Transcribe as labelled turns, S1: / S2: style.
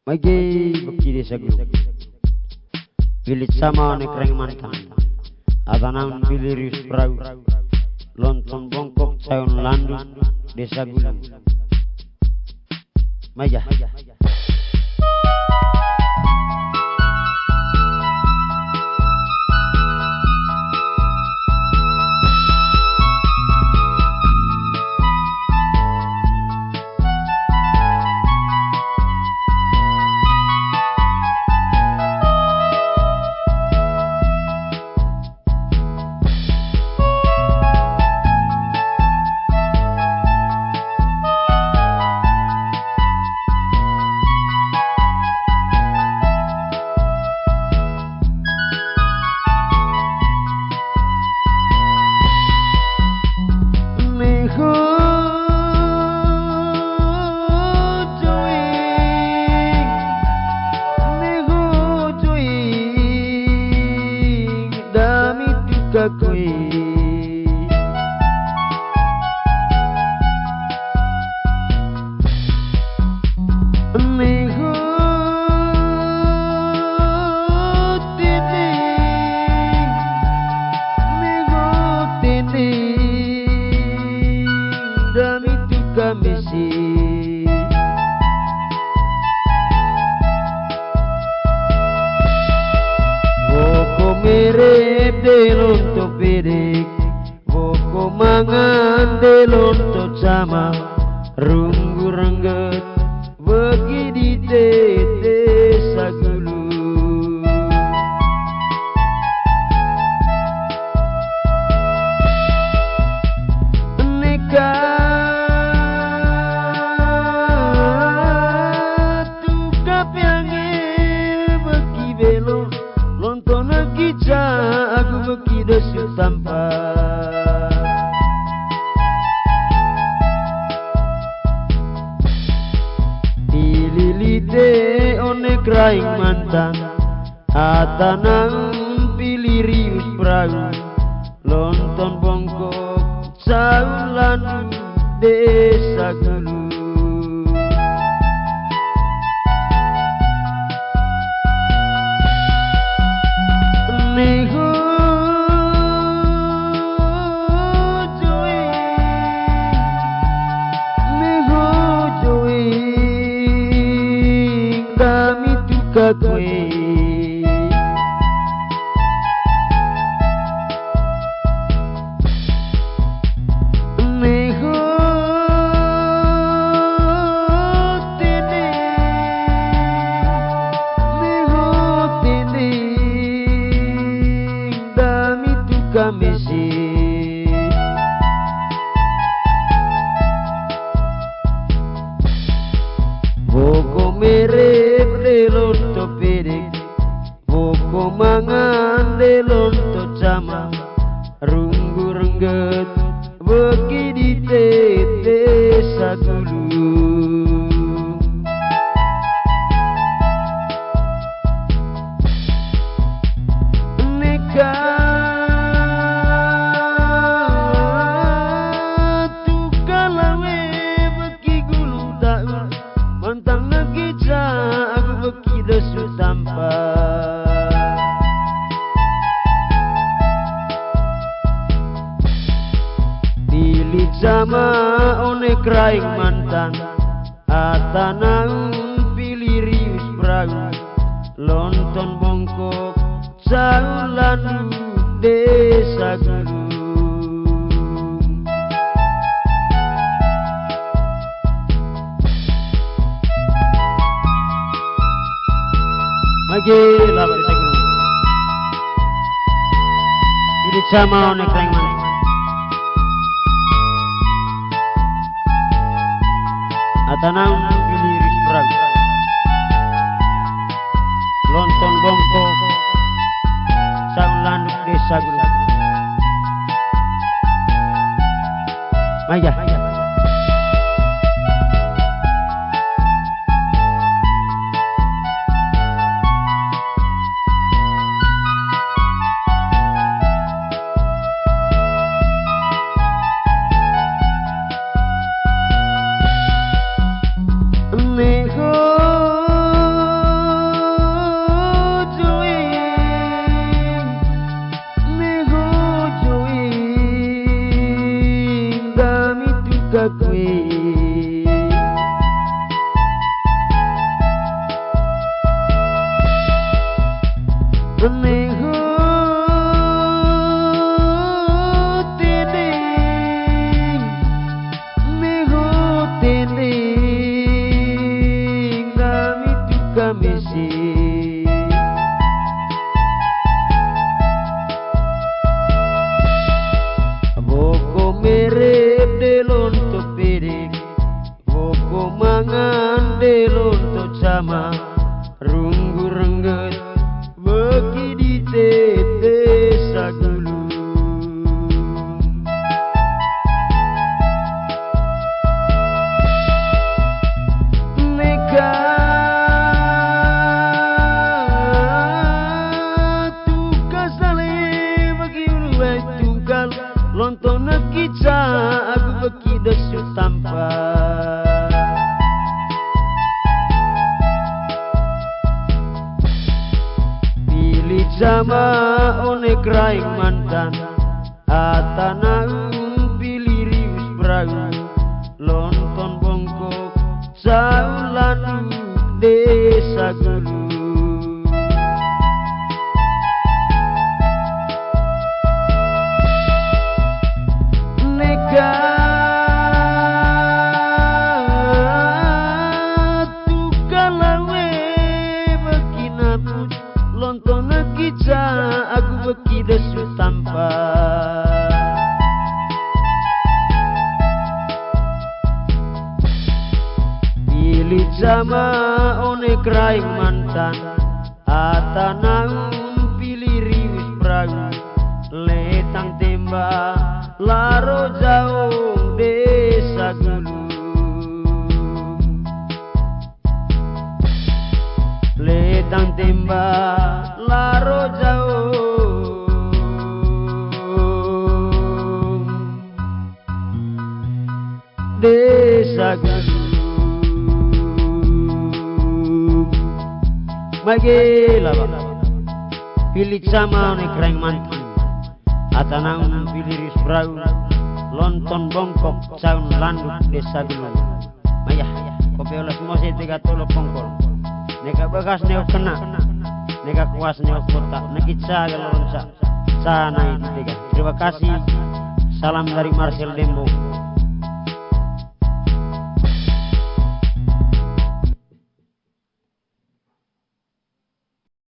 S1: Magi beki desa gulu. Pilit sama nekreng mantan. Atanang pilirius perahu. Lontong bongkok sayun landu desa gulu. Maja. Mangan delonto sama runggu rengget begi di desa gulu. Neka tukap yang begi belok lontong lagi aku begi desu tanpa. Onek raing mantan atanang pilirius perahu lontong bongkok saulan desa gulu. Neho kue neho tene dami tuka mesi. Boko merep delonto pedek, boko mangan delonto cama, runggu rengget beki di desa gulu. Neka tukalawe beki gulu tak mantang lagi aku beki desu tanpa. Pilih sama onek raing mantan atanang pilirius perahu lontong bongkok saulan desa gulu. Magi labar desa gulu. Pilih sama onek raing mantan atanang pilirius perahu lontong bongkok saulan desa gulu. Maya. sama runggu rengget beki di tete sagulu neka tukas sale bagi ulai tungkal lontong kita aku beki desu tanpa sama onek raing mantan atanaung pilirius perahu lontong bongkok saulandu desa gulu neka tukalawe bekinapun lontong kita aku beki desu tanpa pilih sama onek raing mantan atanaung pilih riwis perahu letang tembak laro jauh desa gulu letang tembak laro jauh desa gulu magela pilih sama onek raing mantan atanang pilih ris perahu lontong bongkok caun landuk desa gulu mayah kopi olah semua saya tiga tolo pongkol neka bekas neo kena neka kuas neo kota nekitsa galonsa sana ini tiga terima kasih salam dari Marcel Dembo